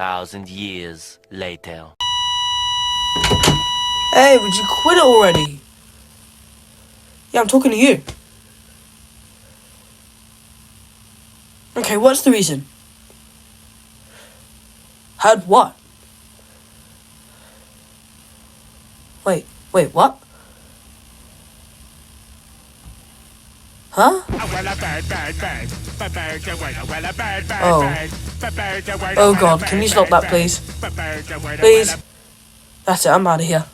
2,000 years later. Hey, would you quit it already? Yeah, I'm talking to you. Okay, what's the reason? Heard what? Wait, what? Huh? Oh. Oh God, can you stop that, please? Please? That's it, I'm out of here.